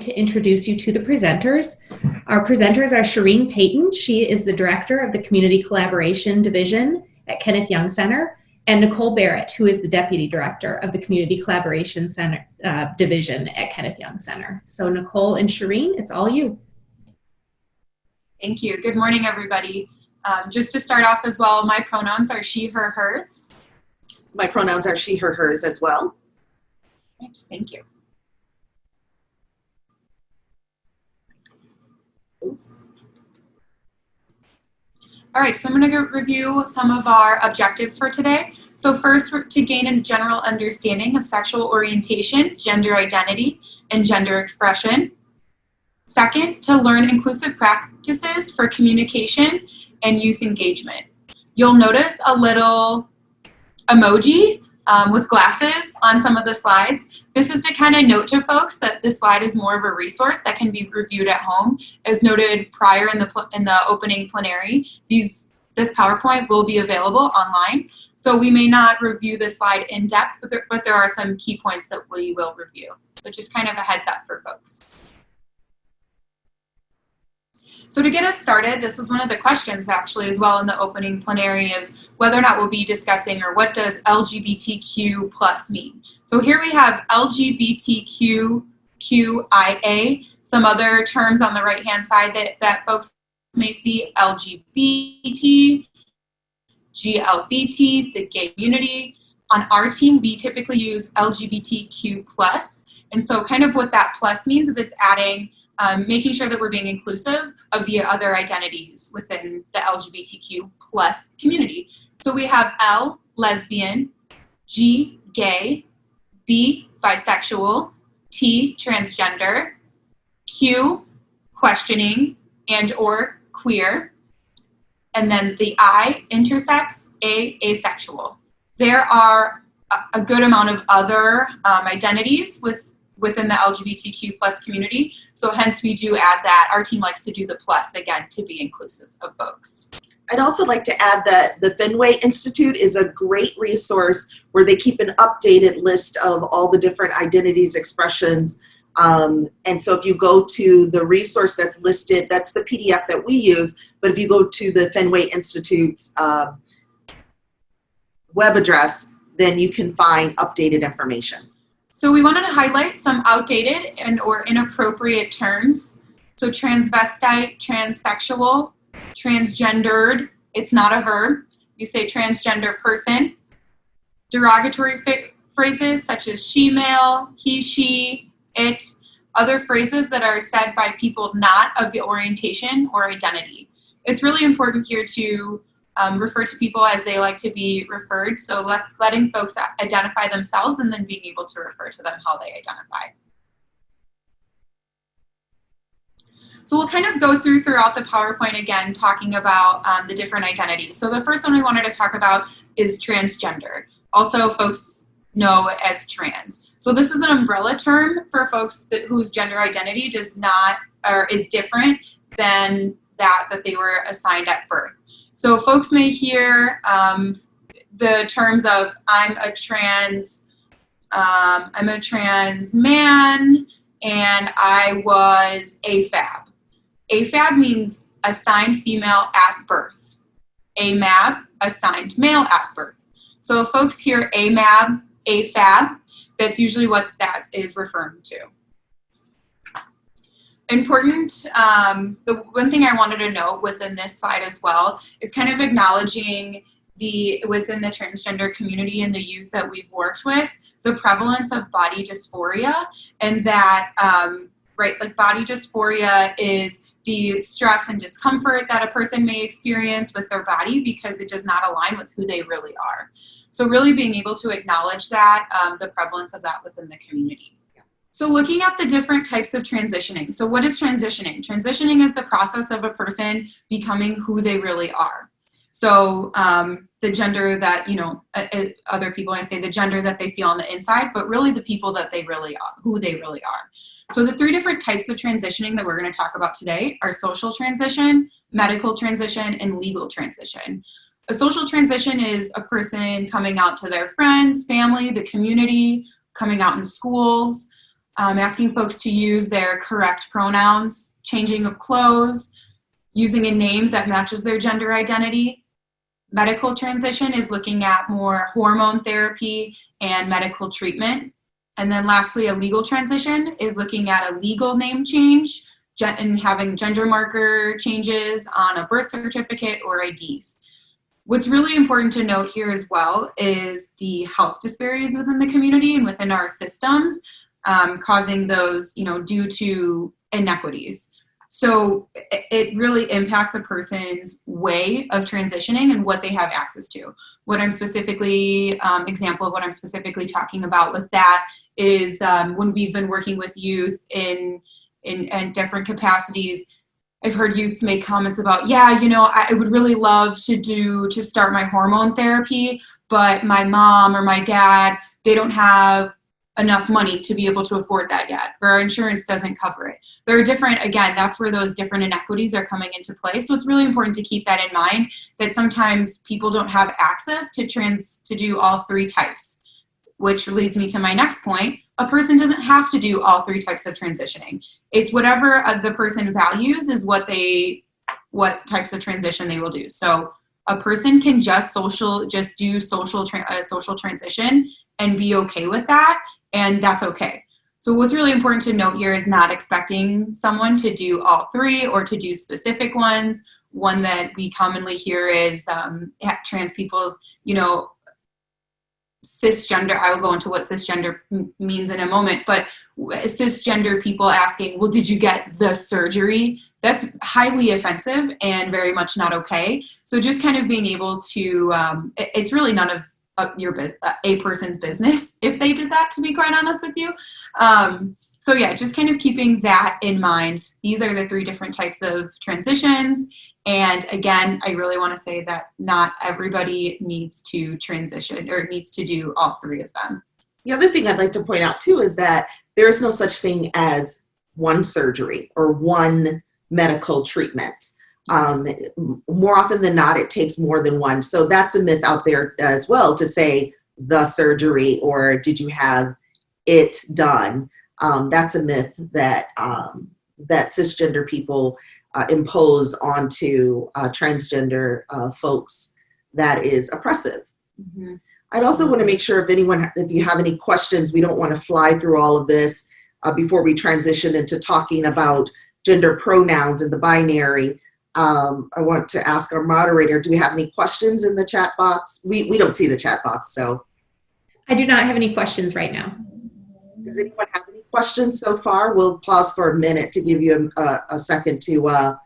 to introduce you to the presenters. Our presenters are Shireen Payton. She is the director of the Community Collaboration Division at Kenneth Young Center, and Nicole Barrett, who is the deputy director of the Community Collaboration Center Division at Kenneth Young Center. So Nicole and Shireen, it's all you. Thank you. Good morning, everybody. Just to start off as well, my pronouns are she, her, hers. My pronouns are she, her, hers as well. Right, thank you. Oops. All right, so I'm going to review some of our objectives for today. So first, to gain a general understanding of sexual orientation, gender identity, and gender expression. Second, to learn inclusive practices for communication and youth engagement. You'll notice a little emoji with glasses on some of the slides. This is to kind of note to folks that this slide is more of a resource that can be reviewed at home. As noted prior in the opening plenary, this PowerPoint will be available online. So we may not review this slide in depth, but there are some key points that we will review. So just kind of a heads up for folks. So to get us started, this was one of the questions actually as well in the opening plenary of whether or not we'll be discussing or what does LGBTQ plus mean. So here we have LGBTQIA, some other terms on the right-hand side that folks may see, LGBT, GLBT, the gay community. On our team, we typically use LGBTQ plus. And so kind of what that plus means is it's adding making sure that we're being inclusive of the other identities within the LGBTQ plus community. So we have L, lesbian, G, gay, B, bisexual, T, transgender, Q, questioning and or queer, and then the I, intersex, A, asexual. There are a good amount of other identities within the LGBTQ plus community. So hence we do add that. Our team likes to do the plus again to be inclusive of folks. I'd also like to add that the Fenway Institute is a great resource where they keep an updated list of all the different identities, expressions. And so if you go to the resource that's listed, that's the PDF that we use, but if you go to the Fenway Institute's web address, then you can find updated information. So we wanted to highlight some outdated and or inappropriate terms. So transvestite, transsexual, transgendered, it's not a verb. You say transgender person. Derogatory phrases such as she-male, he, she, it, other phrases that are said by people not of the orientation or identity. It's really important here to refer to people as they like to be referred. So letting folks identify themselves and then being able to refer to them how they identify. So we'll kind of go throughout the PowerPoint again, talking about the different identities. So the first one we wanted to talk about is transgender. Also folks know as trans. So this is an umbrella term for folks whose gender identity does not or is different than that they were assigned at birth. So folks may hear the terms of I'm a trans man and I was AFAB. AFAB means assigned female at birth. AMAB, assigned male at birth. So if folks hear AMAB, AFAB, that's usually what that is referring to. Important, the one thing I wanted to note within this slide as well is kind of acknowledging within the transgender community and the youth that we've worked with, the prevalence of body dysphoria, and that, like body dysphoria is the stress and discomfort that a person may experience with their body because it does not align with who they really are. So really being able to acknowledge that, the prevalence of that within the community. So looking at the different types of transitioning. So what is transitioning? Transitioning is the process of a person becoming who they really are. So the gender that, other people might say the gender that they feel on the inside, but really the people that they really are, who they really are. So the three different types of transitioning that we're going to talk about today are social transition, medical transition, and legal transition. A social transition is a person coming out to their friends, family, the community, coming out in schools. asking folks to use their correct pronouns, changing of clothes, using a name that matches their gender identity. Medical transition is looking at more hormone therapy and medical treatment. And then lastly, a legal transition is looking at a legal name change and having gender marker changes on a birth certificate or IDs. What's really important to note here as well is the health disparities within the community and within our systems, causing those, due to inequities. So it really impacts a person's way of transitioning and what they have access to. What I'm specifically, example of what I'm specifically talking about with that is when we've been working with youth in different capacities, I've heard youth make comments about, I would really love to start my hormone therapy, but my mom or my dad, they don't have enough money to be able to afford that yet, or our insurance doesn't cover it. There are different, again, that's where those different inequities are coming into play. So it's really important to keep that in mind, that sometimes people don't have access to do all three types, which leads me to my next point. A person doesn't have to do all three types of transitioning. It's whatever the person values is what types of transition they will do. So a person can just do social transition and be okay with that, and that's okay. So what's really important to note here is not expecting someone to do all three or to do specific ones. One that we commonly hear is trans people's, cisgender. I will go into what cisgender means in a moment, but cisgender people asking, well, did you get the surgery? That's highly offensive and very much not okay. So just kind of being able to, it's really none of a person's business if they did that, to be quite honest with you. So yeah, just kind of keeping that in mind. These are the three different types of transitions. And again, I really want to say that not everybody needs to transition or needs to do all three of them. The other thing I'd like to point out too is that there is no such thing as one surgery or one medical treatment. Yes. More often than not, it takes more than one. So that's a myth out there as well, to say the surgery or did you have it done. That's a myth that cisgender people impose onto transgender folks that is oppressive. Mm-hmm. I'd also want to make sure if you have any questions, we don't want to fly through all of this before we transition into talking about gender pronouns and the binary. I want to ask our moderator, do we have any questions in the chat box? We don't see the chat box, so. I do not have any questions right now. Does anyone have any questions so far? We'll pause for a minute to give you a second to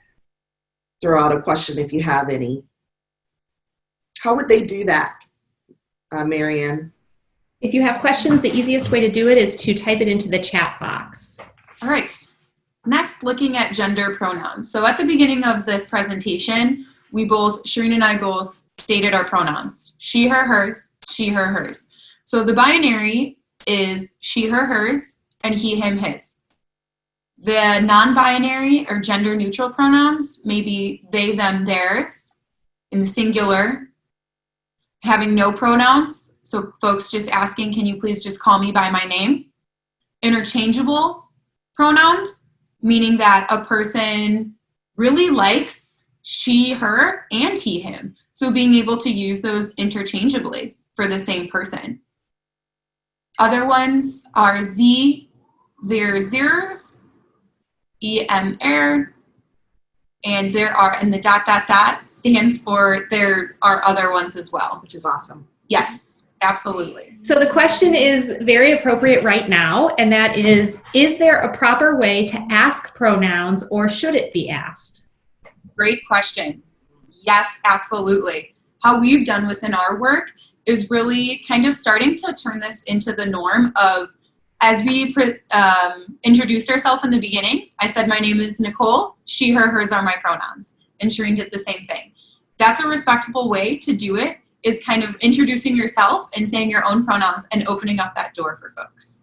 throw out a question if you have any. How would they do that, Marianne? If you have questions, the easiest way to do it is to type it into the chat box. All right. Next, looking at gender pronouns. So at the beginning of this presentation, Shireen and I both stated our pronouns. She, her, hers, she, her, hers. So the binary is she, her, hers, and he, him, his. The non-binary or gender neutral pronouns may be they, them, theirs, in the singular. Having no pronouns, so folks just asking, can you please just call me by my name? Interchangeable pronouns, meaning that a person really likes she, her, and he, him. So being able to use those interchangeably for the same person. Other ones are Z, zero, zeros, EM, er, and the ... stands for there are other ones as well. Which is awesome. Yes, absolutely. So the question is very appropriate right now, and that is there a proper way to ask pronouns, or should it be asked? Great question. Yes, absolutely. How we've done within our work is really kind of starting to turn this into the norm of, as we introduced ourselves in the beginning, I said my name is Nicole, she, her, hers are my pronouns, and Shireen did the same thing. That's a respectable way to do it, is kind of introducing yourself and saying your own pronouns and opening up that door for folks.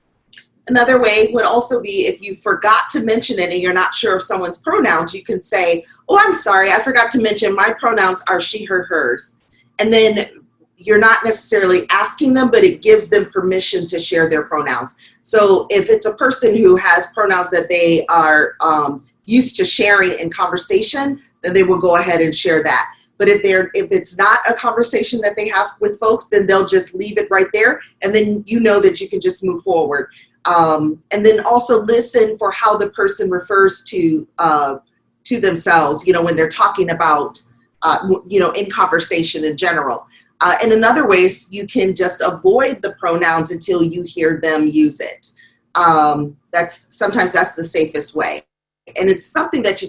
Another way would also be if you forgot to mention it and you're not sure of someone's pronouns, you can say, oh, I'm sorry, I forgot to mention my pronouns are she, her, hers. And then you're not necessarily asking them, but it gives them permission to share their pronouns. So if it's a person who has pronouns that they are used to sharing in conversation, then they will go ahead and share that. But if it's not a conversation that they have with folks, then they'll just leave it right there, and then you know that you can just move forward. And then also listen for how the person refers to themselves, when they're talking about, in conversation in general. And in other ways, you can just avoid the pronouns until you hear them use it. Sometimes that's the safest way. And it's something that you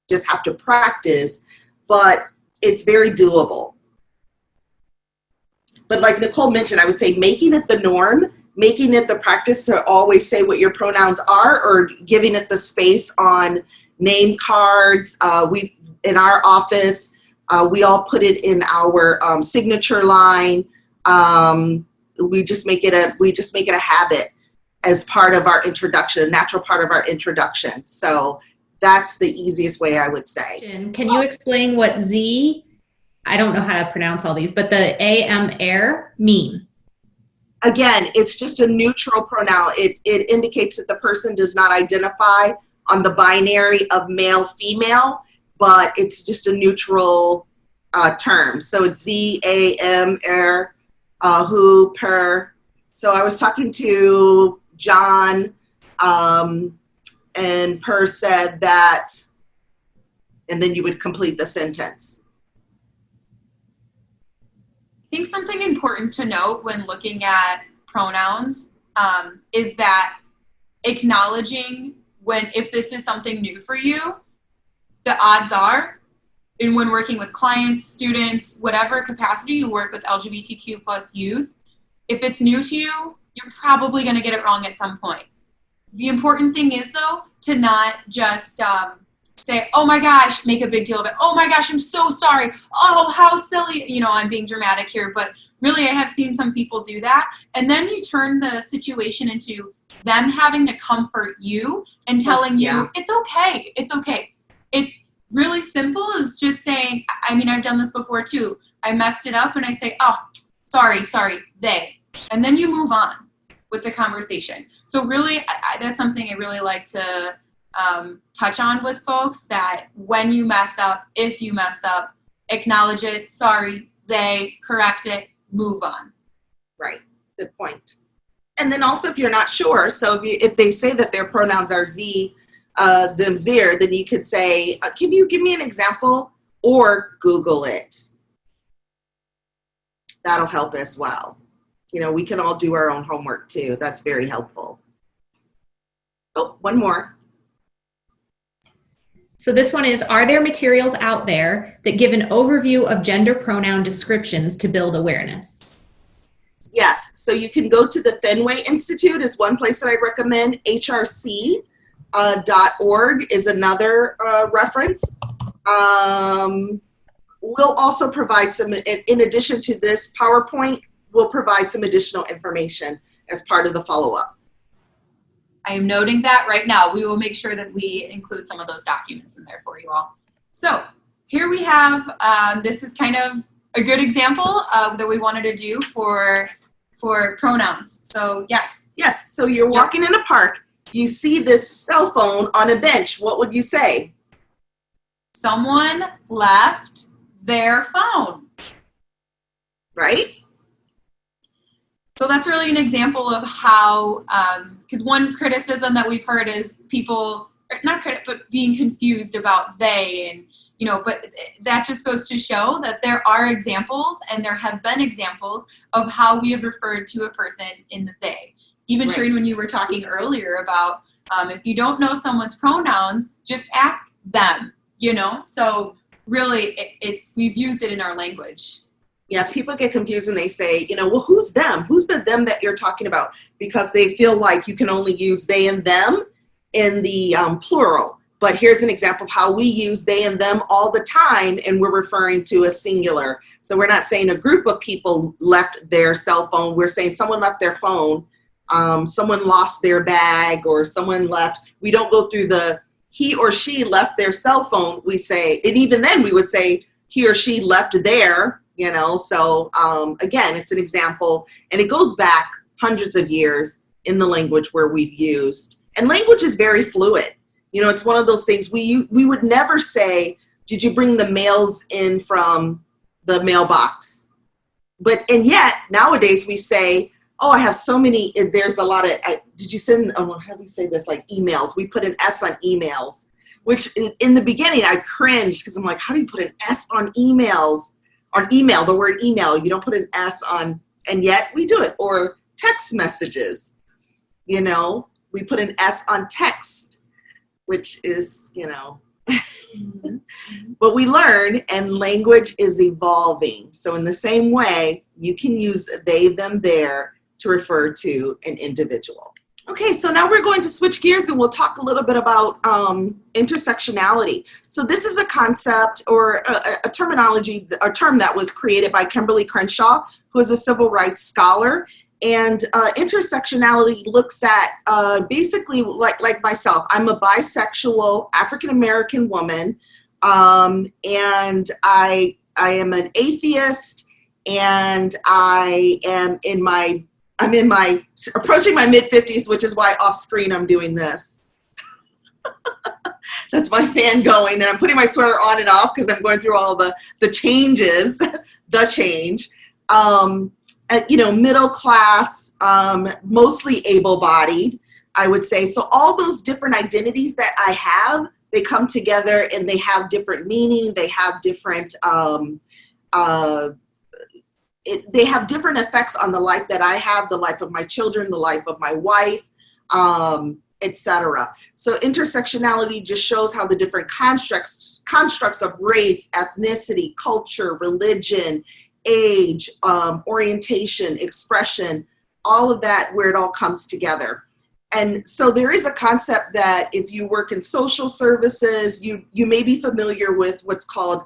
just have to practice, but it's very doable. But like Nicole mentioned, I would say making it the norm, making it the practice to always say what your pronouns are, or giving it the space on name cards. In our office, we all put it in our signature line. We just make it a habit as part of our introduction, a natural part of our introduction. So that's the easiest way, I would say. Can you explain what Z, I don't know how to pronounce all these, but the AMR mean? Again, it's just a neutral pronoun. It indicates that the person does not identify on the binary of male, female, but it's just a neutral term. So it's Z, A, M, R, who, per. So I was talking to John, and per said that, and then you would complete the sentence. I think something important to note when looking at pronouns is that acknowledging if this is something new for you, the odds are, and when working with clients, students, whatever capacity you work with LGBTQ plus youth, if it's new to you, you're probably going to get it wrong at some point. The important thing is, though, to not just say, oh my gosh, make a big deal of it. Oh my gosh, I'm so sorry. Oh, how silly. I'm being dramatic here, but really I have seen some people do that. And then you turn the situation into them having to comfort you and telling you, it's okay. It's okay. It's really simple as just saying, I've done this before too. I messed it up and I say, oh, sorry, they. And then you move on with the conversation. So really, that's something I really like to touch on with folks, that when you mess up, if you mess up, acknowledge it, sorry, they, correct it, move on. Right, good point. And then also if you're not sure, so if they say that their pronouns are Z, Zim, Zir, then you could say, can you give me an example? Or Google it. That'll help as well. We can all do our own homework too. That's very helpful. Oh, one more. So this one is, are there materials out there that give an overview of gender pronoun descriptions to build awareness? Yes, so you can go to the Fenway Institute is one place that I recommend. HRC.org is another reference. We'll also provide some, in addition to this PowerPoint, we'll provide some additional information as part of the follow-up. I am noting that right now. We will make sure that we include some of those documents in there for you all. So here we have, this is kind of a good example that we wanted to do for pronouns. So yes. Yes, so you're walking in a park, you see this cell phone on a bench. What would you say? Someone left their phone. Right? So that's really an example of how, because one criticism that we've heard is people, but being confused about they, and but that just goes to show that there are examples, and there have been examples of how we have referred to a person in the they. Even Shireen, when you were talking earlier about if you don't know someone's pronouns, just ask them. So really, we've used it in our language. Yeah, people get confused and they say, well, who's them? Who's the them that you're talking about? Because they feel like you can only use they and them in the plural. But here's an example of how we use they and them all the time, and we're referring to a singular. So we're not saying a group of people left their cell phone. We're saying someone left their phone, someone lost their bag, or someone left. We don't go through the he or she left their cell phone. We say, and even then we would say he or she left their you know? So again, it's an example, and it goes back hundreds of years in the language where we've used, and language is very fluid. You know, it's one of those things we would never say, did you bring the mails in from the mailbox? And yet nowadays we say, oh, I have so many, there's a lot of, did you send, how do we say this, like emails? We put an S on emails, which in the beginning I cringed because I'm like, how do you put an S on emails? On email, the word email, you don't put an S on, and yet we do it. Or text messages, you know, we put an S on text, which is, you know, but we learn, and language is evolving. So in the same way, you can use they, them, their to refer to an individual. Okay, so now we're going to switch gears and we'll talk a little bit about intersectionality. So this is a concept or a terminology, a term that was created by Kimberly Crenshaw, who is a civil rights scholar. And intersectionality looks at basically like myself. I'm a bisexual African-American woman, and I am an atheist, and I'm approaching my mid-50s, which is why off screen I'm doing this. That's my fan going, and I'm putting my sweater on and off because I'm going through all the changes, the change. You know, middle class, mostly able-bodied, I would say. So all those different identities that I have, they come together and they have different meaning. They have different, they have different effects on the life that I have, the life of my children, the life of my wife, etc. So intersectionality just shows how the different constructs of race, ethnicity, culture, religion, age, orientation, expression, all of that, where it all comes together. And so there is a concept that if you work in social services, you may be familiar with what's called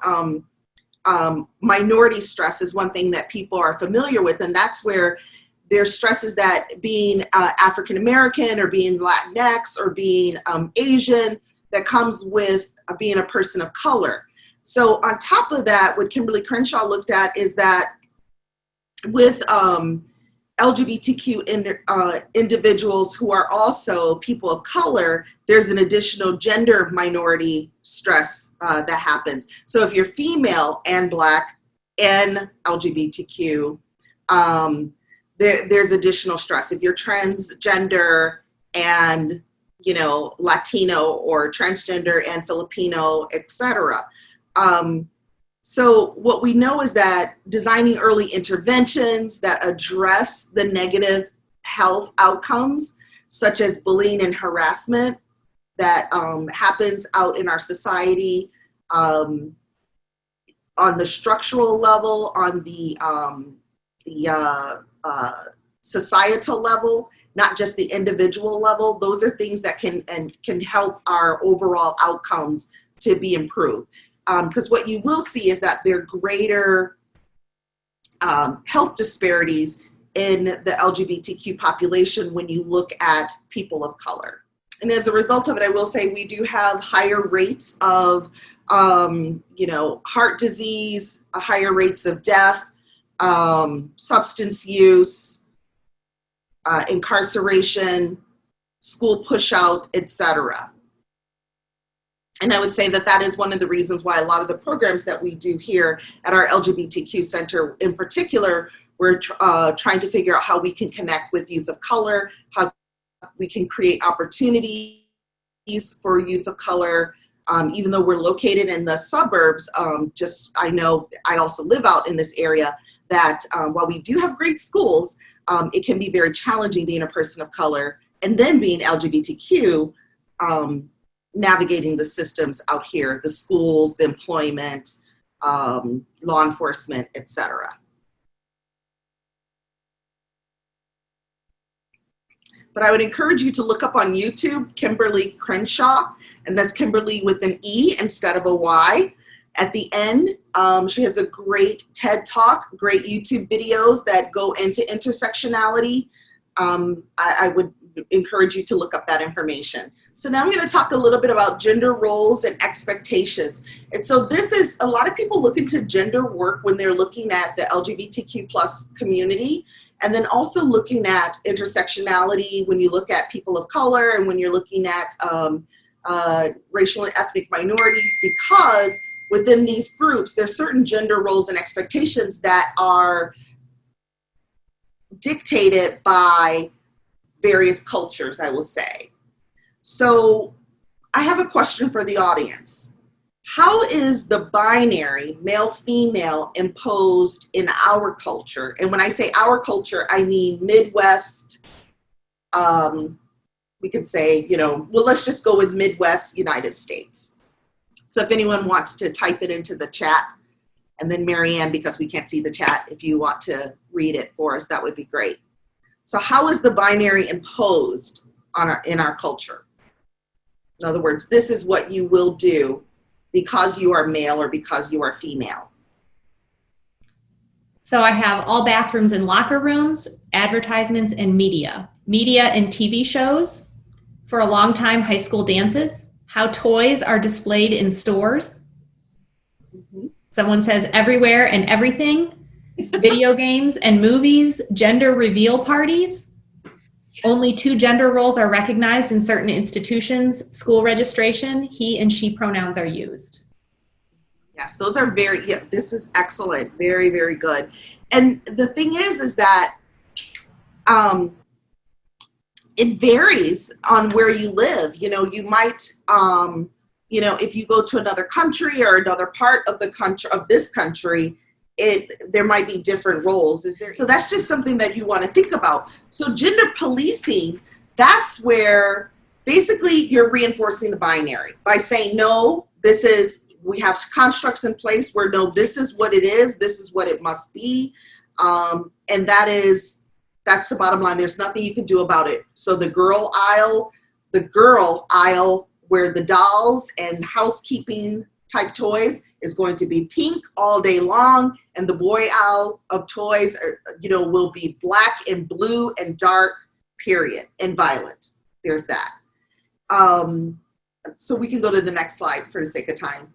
minority stress is one thing that people are familiar with. And that's where there's stresses that being African-American or being Latinx or being Asian that comes with being a person of color. So on top of that, what Kimberly Crenshaw looked at is that with LGBTQ individuals who are also people of color, there's an additional gender minority stress that happens. So if you're female and Black and LGBTQ, there's additional stress. If you're transgender and, you know, Latino or transgender and Filipino, etc. So what we know is that designing early interventions that address the negative health outcomes, such as bullying and harassment that happens out in our society, on the structural level, on the societal level, not just the individual level, those are things that can help our overall outcomes to be improved. Because what you will see is that there are greater health disparities in the LGBTQ population when you look at people of color. And as a result of it, I will say we do have higher rates of, you know, heart disease, higher rates of death, substance use, incarceration, school pushout, etc. And I would say that that is one of the reasons why a lot of the programs that we do here at our LGBTQ Center in particular, we're trying to figure out how we can connect with youth of color, how we can create opportunities for youth of color. Even though we're located in the suburbs, I know I also live out in this area, that while we do have great schools, it can be very challenging being a person of color and then being LGBTQ, navigating the systems out here, the schools, the employment, law enforcement, etc. But I would encourage you to look up on YouTube, Kimberly Crenshaw, and that's Kimberly with an E instead of a Y at the end. She has a great TED Talk, great YouTube videos that go into intersectionality. I would encourage you to look up that information. So now I'm going to talk a little bit about gender roles and expectations. And so this is, a lot of people look into gender work when they're looking at the LGBTQ plus community, and then also looking at intersectionality when you look at people of color and when you're looking at racial and ethnic minorities, because within these groups, there's certain gender roles and expectations that are dictated by various cultures, I will say. So I have a question for the audience. How is the binary male-female imposed in our culture? And when I say our culture, I mean Midwest, we could say, well, let's just go with Midwest United States. So if anyone wants to type it into the chat, and then Marianne, because we can't see the chat, if you want to read it for us, that would be great. So how is the binary imposed in our culture? In other words, this is what you will do because you are male or because you are female. So I have all bathrooms and locker rooms, advertisements and media. Media and TV shows. For a long time, high school dances. How toys are displayed in stores. Mm-hmm. Someone says everywhere and everything. Video games and movies. Gender reveal parties. Only 2 gender roles are recognized in certain institutions. School registration, he and she pronouns are used. Yes, those are this is excellent. Very, very good. And the thing is that it varies on where you live. You might, if you go to another country or another part of the country, of this country, there might be different roles. So that's just something that you want to think about. So gender policing, that's where basically you're reinforcing the binary by saying, no, we have constructs in place where, no, this is what it is, this is what it must be. And that's the bottom line. There's nothing you can do about it. So the girl aisle where the dolls and housekeeping type toys is going to be pink all day long, and the boy aisle of toys will be black and blue and dark, period, and violent. There's that. So we can go to the next slide for the sake of time.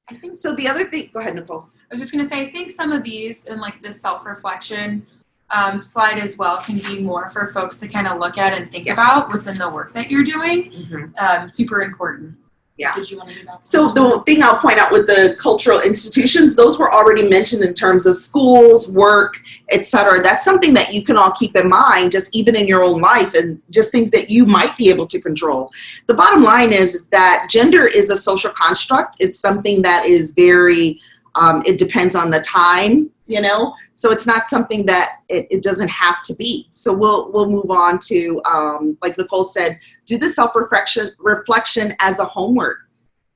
I think so. The other thing, go ahead, Nicole. I was just going to say, I think some of these in like this self-reflection slide as well can be more for folks to kind of look at and think about within the work that you're doing. Mm-hmm. Super important. Yeah. Did you want to do that? So the thing I'll point out with the cultural institutions, those were already mentioned in terms of schools, work, etc. That's something that you can all keep in mind, just even in your own life, and just things that you might be able to control. The bottom line is that gender is a social construct. It's something that is very, it depends on the time, so it's not something that it doesn't have to be. So we'll move on to, like Nicole said, do the self-reflection as a homework.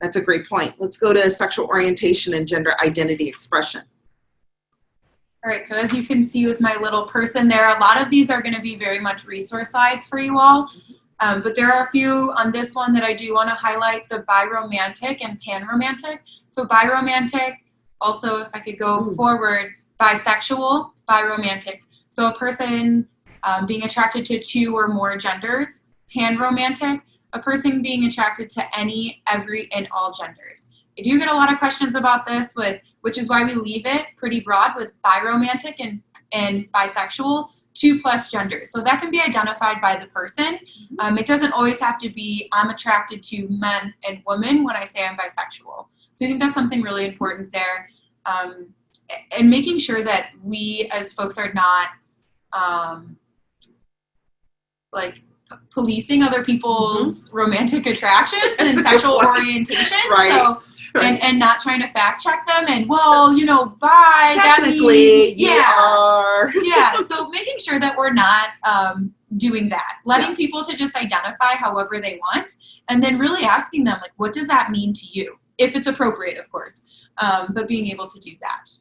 That's a great point. Let's go to sexual orientation and gender identity expression. All right, so as you can see with my little person there, a lot of these are going to be very much resource slides for you all. But there are a few on this one that I do want to highlight, the biromantic and panromantic. So biromantic, also if I could go forward, bisexual, biromantic. So a person being attracted to 2 or more genders. Panromantic, a person being attracted to any, every, and all genders. I do get a lot of questions about this, which is why we leave it pretty broad with biromantic and bisexual, 2+ genders. So that can be identified by the person. It doesn't always have to be, I'm attracted to men and women when I say I'm bisexual. So I think that's something really important there. And making sure that we as folks are not policing other people's romantic attractions and sexual orientation. Right. So, and not trying to fact check them and, bi, technically, that means, you are. Yeah, so making sure that we're not doing that. Letting people to just identify however they want, and then really asking them, what does that mean to you? If it's appropriate, of course, but being able to do that.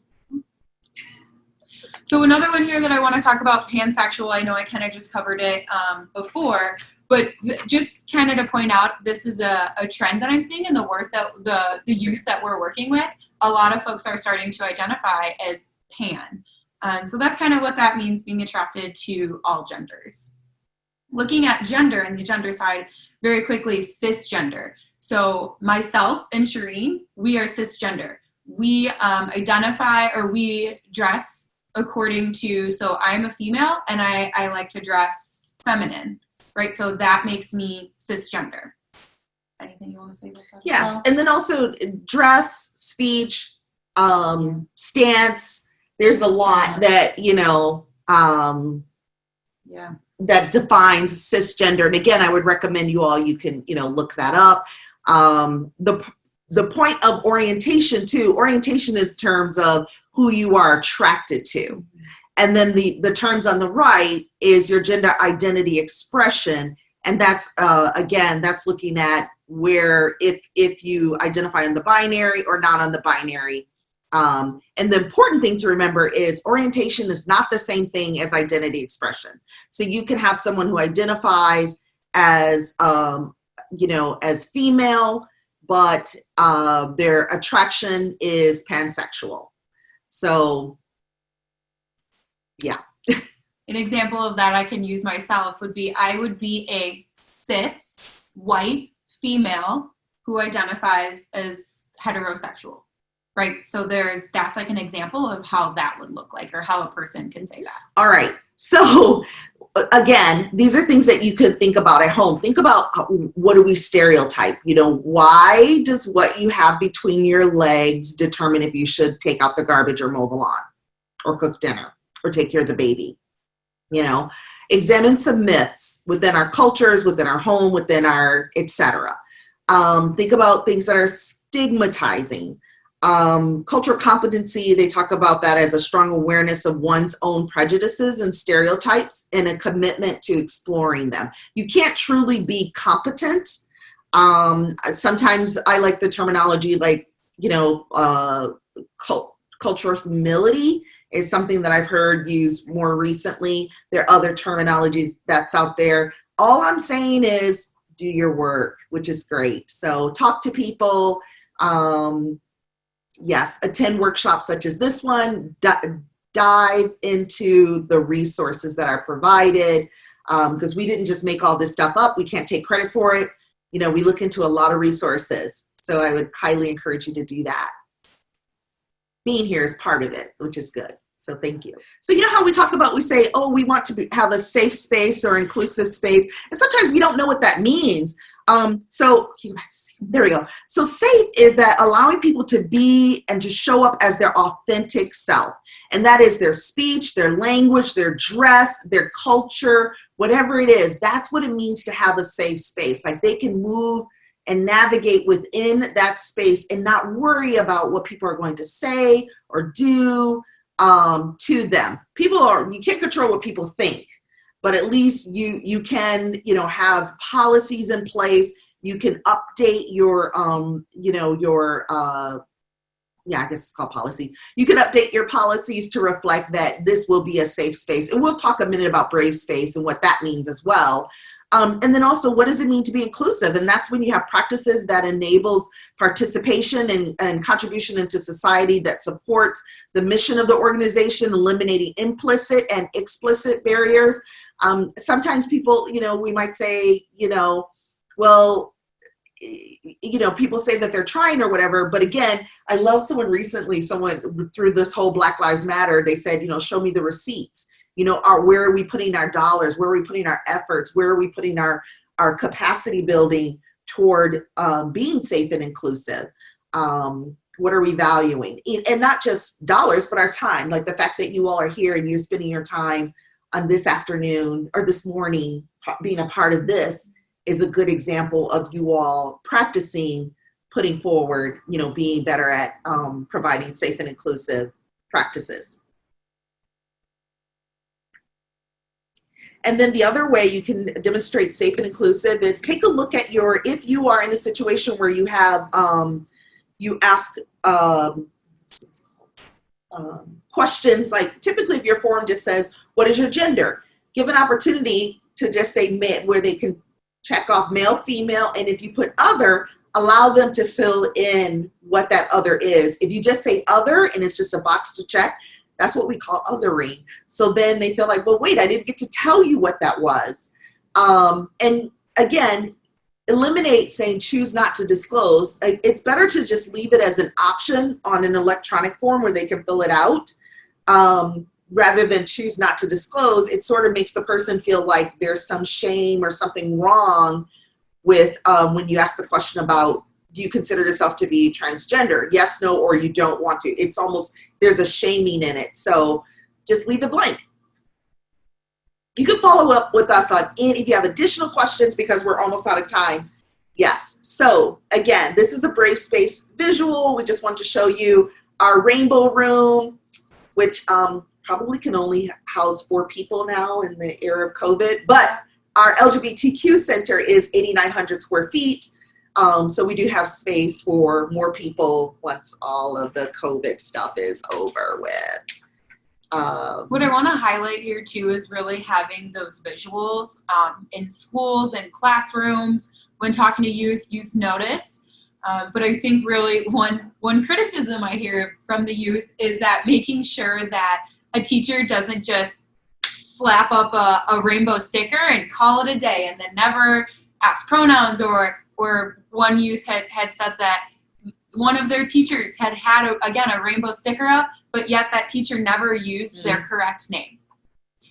So another one here that I want to talk about, pansexual. I know I kind of just covered it before, but just kind of to point out, this is a trend that I'm seeing in the work that the youth that we're working with. A lot of folks are starting to identify as pan. So that's kind of what that means, being attracted to all genders. Looking at gender and the gender side very quickly, cisgender. So myself and Shireen, we are cisgender. We identify, or we dress according to, so I'm a female and I like to dress feminine, right? So that makes me cisgender. Anything you want to say about that? Yes, and then also dress, speech, stance. There's a lot that, that defines cisgender. And again, I would recommend you can, look that up. The point of orientation too, orientation is terms of who you are attracted to. And then the terms on the right is your gender identity expression. And that's, again, that's looking at where if you identify on the binary or not on the binary. And the important thing to remember is orientation is not the same thing as identity expression. So you can have someone who identifies as, as female, but their attraction is pansexual. So, yeah. An example of that I can use myself would be, I would be a cis white female who identifies as heterosexual, right? So that's like an example of how that would look like, or how a person can say that. All right. So again, these are things that you could think about at home. Think about what do we stereotype? Why does what you have between your legs determine if you should take out the garbage or mow the lawn or cook dinner or take care of the baby? Examine some myths within our cultures, within our home, within our etc. Think about things that are stigmatizing. Cultural competency, they talk about that as a strong awareness of one's own prejudices and stereotypes and a commitment to exploring them. You can't truly be competent. Sometimes I like the terminology like, cultural humility is something that I've heard used more recently. There are other terminologies that's out there. All I'm saying is do your work, which is great. So talk to people. Yes, attend workshops such as this one, dive into the resources that are provided, because we didn't just make all this stuff up. We can't take credit for it. We look into a lot of resources. So I would highly encourage you to do that. Being here is part of it, which is good. So thank you. So how we talk about, we say, oh, we want to have a safe space or inclusive space. And sometimes we don't know what that means. There we go. So safe is that allowing people to be and to show up as their authentic self. And that is their speech, their language, their dress, their culture, whatever it is. That's what it means to have a safe space. Like they can move and navigate within that space and not worry about what people are going to say or do to them. You can't control what people think. But at least you can, have policies in place. You can update your, I guess it's called policy. You can update your policies to reflect that this will be a safe space. And we'll talk a minute about brave space and what that means as well. And then also, what does it mean to be inclusive? And that's when you have practices that enables participation and contribution into society that supports the mission of the organization, eliminating implicit and explicit barriers. Sometimes people, we might say, well, people say that they're trying or whatever. But again, I love someone through this whole Black Lives Matter, they said, show me the receipts. Where are we putting our dollars? Where are we putting our efforts? Where are we putting our capacity building toward being safe and inclusive? What are we valuing? And not just dollars, but our time. Like the fact that you all are here and you're spending your time on this afternoon or this morning, being a part of this is a good example of you all practicing, putting forward, being better at providing safe and inclusive practices. And then the other way you can demonstrate safe and inclusive is take a look at if you are in a situation where you have, you ask questions, like typically if your form just says, what is your gender? Give an opportunity to just say where they can check off male, female, and if you put other, allow them to fill in what that other is. If you just say other and it's just a box to check, That's what we call othering. So then they feel like, well, wait, I didn't get to tell you what that was. And again, eliminate saying choose not to disclose. It's better to just leave it as an option on an electronic form where they can fill it out. Rather than choose not to disclose, it sort of makes the person feel like there's some shame or something wrong with when you ask the question about, do you consider yourself to be transgender? Yes, no, or you don't want to. It's almost, there's a shaming in it. So just leave it blank. You can follow up with us on if you have additional questions because we're almost out of time. Yes. So again, this is a Brave Space visual. We just want to show you our rainbow room, which probably can only house 4 people now in the era of COVID, but our LGBTQ center is 8,900 square feet. So we do have space for more people once all of the COVID stuff is over with. What I want to highlight here too is really having those visuals in schools and classrooms when talking to youth notice. But I think really one criticism I hear from the youth is that making sure that a teacher doesn't just slap up a rainbow sticker and call it a day and then never ask pronouns, or one youth had said that one of their teachers had a rainbow sticker up, but yet that teacher never used their correct name.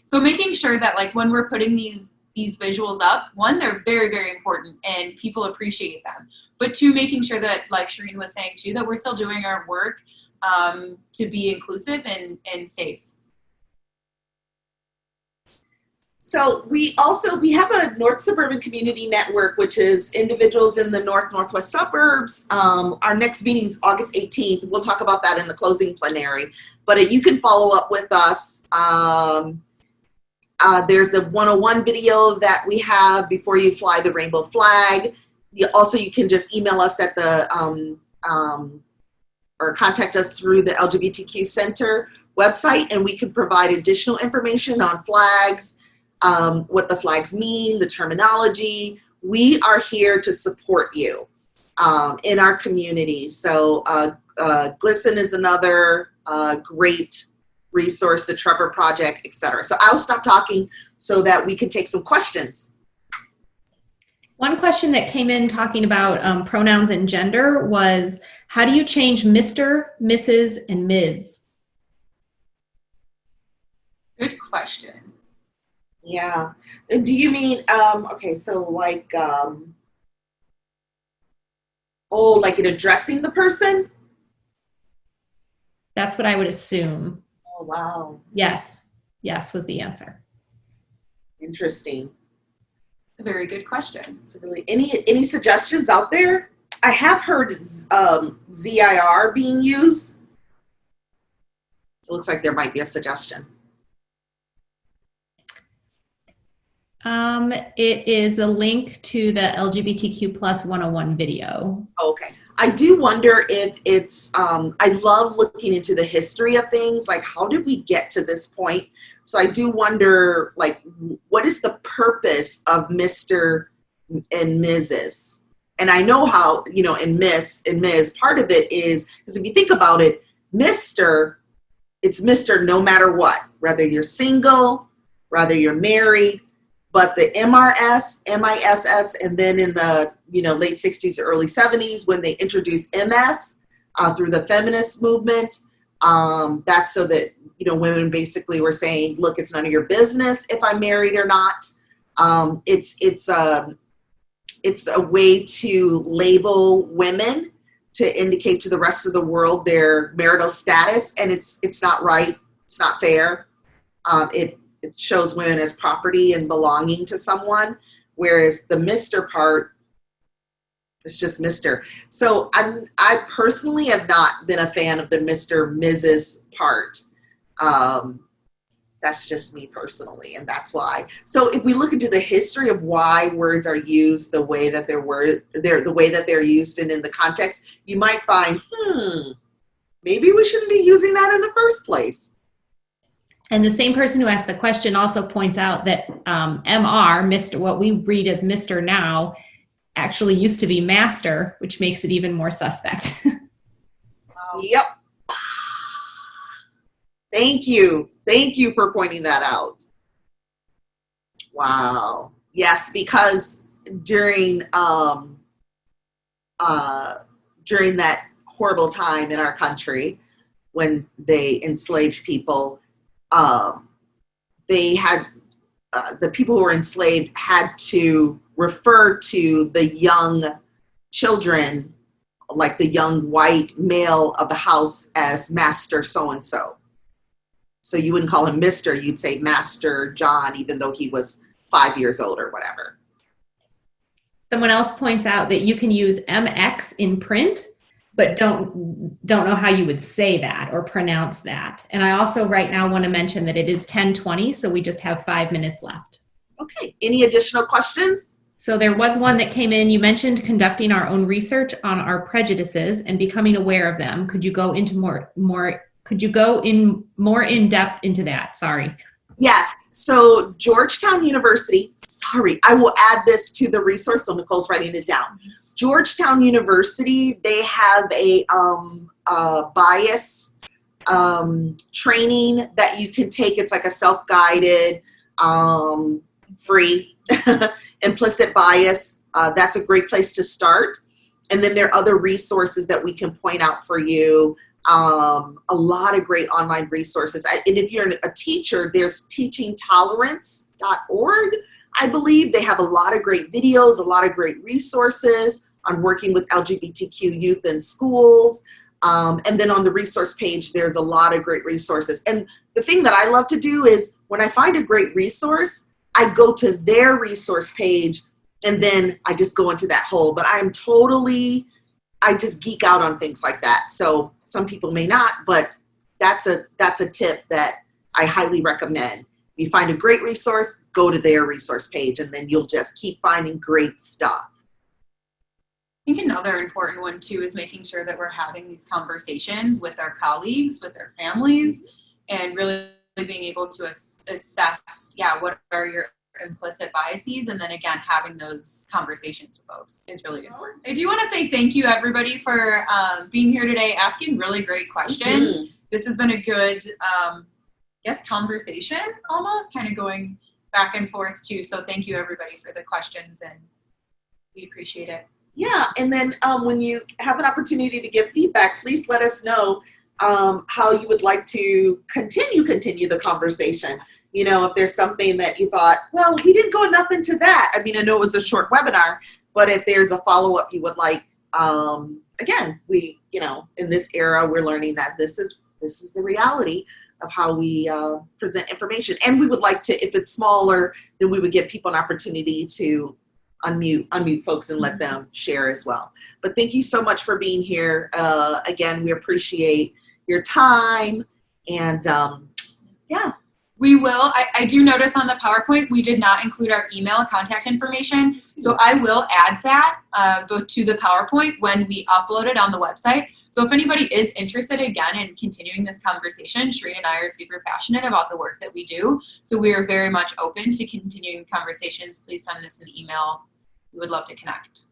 So making sure that like when we're putting these visuals up, one, they're very, very important and people appreciate them. But two, making sure that, like Shireen was saying too, that we're still doing our work to be inclusive and safe. So we have a North Suburban Community Network, which is individuals in the northwest suburbs. Our next meeting is August 18th. We'll talk about that in the closing plenary. But you can follow up with us. There's the 101 video that we have before you fly the rainbow flag. You can just email us at the or contact us through the LGBTQ Center website, and we can provide additional information on flags, what the flags mean, the terminology. We are here to support you in our community. So GLSEN is another great resource, the Trevor Project, etc. So I'll stop talking so that we can take some questions. One question that came in talking about pronouns and gender was, how do you change Mr., Mrs., and Ms.? Good question. Yeah. Do you mean, okay, so like, like in addressing the person? That's what I would assume. Oh, wow. Yes. Yes was the answer. Interesting. A very good question. It's really, any suggestions out there? I have heard ZIR being used. It looks like there might be a suggestion. It is a link to the LGBTQ plus 101 video. Okay. I do wonder if it's, I love looking into the history of things, like how did we get to this point? So I do wonder, like, what is the purpose of Mr. and Mrs.? And I know how, in Miss and Ms, part of it is, because if you think about it, Mr., it's Mr. no matter what, whether you're single, whether you're married. But the MRS, MISS, and then in the late 60s or early 70s when they introduced MS through the feminist movement, that's so that women basically were saying, look, it's none of your business if I'm married or not. It's a way to label women to indicate to the rest of the world their marital status, and it's not right. It's not fair. It shows women as property and belonging to someone, whereas the Mr. part, it's just Mr. So I personally have not been a fan of the Mr. Mrs. part. That's just me personally, and that's why. So if we look into the history of why words are used the way that the way that they're used and in the context, you might find, maybe we shouldn't be using that in the first place. And the same person who asked the question also points out that MR, Mr., what we read as Mr. now, actually used to be master, which makes it even more suspect. Yep. Thank you. Thank you for pointing that out. Wow. Yes, because during that horrible time in our country when they enslaved people, they had the people who were enslaved had to refer to the young children, like the young white male of the house, as Master so-and-so. So you wouldn't call him Mr., you'd say Master John, even though he was 5 years old or whatever. Someone else points out that you can use MX in print, but don't know how you would say that or pronounce that. And I also right now want to mention that it is 10:20, so we just have 5 minutes left. Okay, any additional questions? So there was one that came in. You mentioned conducting our own research on our prejudices and becoming aware of them. Could you go into more in depth into that? Sorry. Yes. So Georgetown University, I will add this to the resource, so Nicole's writing it down. Georgetown University, they have a bias training that you can take. It's like a self-guided, free, implicit bias. That's a great place to start. And then there are other resources that we can point out for you. A lot of great online resources. And if you're a teacher, there's teachingtolerance.org. I believe they have a lot of great videos, a lot of great resources on working with LGBTQ youth in schools. And then on the resource page, there's a lot of great resources. And the thing that I love to do is when I find a great resource, I go to their resource page and then I just go into that hole. But I just geek out on things like that. So some people may not, but that's a tip that I highly recommend. You find a great resource, go to their resource page, and then you'll just keep finding great stuff. I think another important one too is making sure that we're having these conversations with our colleagues, with our families, and really being able to assess, what are your implicit biases, and then again having those conversations with folks is really important. I do want to say thank you everybody for being here today, asking really great questions. Mm-hmm. This has been a good conversation, almost kind of going back and forth too, so thank you everybody for the questions and we appreciate it. Yeah, and then when you have an opportunity to give feedback, please let us know how you would like to continue the conversation. You know, if there's something that you thought, well, we didn't go enough into that. I mean, I know it was a short webinar, but if there's a follow-up you would like, again, we, in this era, we're learning that this is the reality of how we present information. And we would like to, if it's smaller, then we would give people an opportunity to unmute folks and let them share as well. But thank you so much for being here. Again, we appreciate your time and We will. I do notice on the PowerPoint, we did not include our email contact information. So I will add that to the PowerPoint when we upload it on the website. So if anybody is interested again in continuing this conversation, Shireen and I are super passionate about the work that we do. So we are very much open to continuing conversations. Please send us an email. We would love to connect.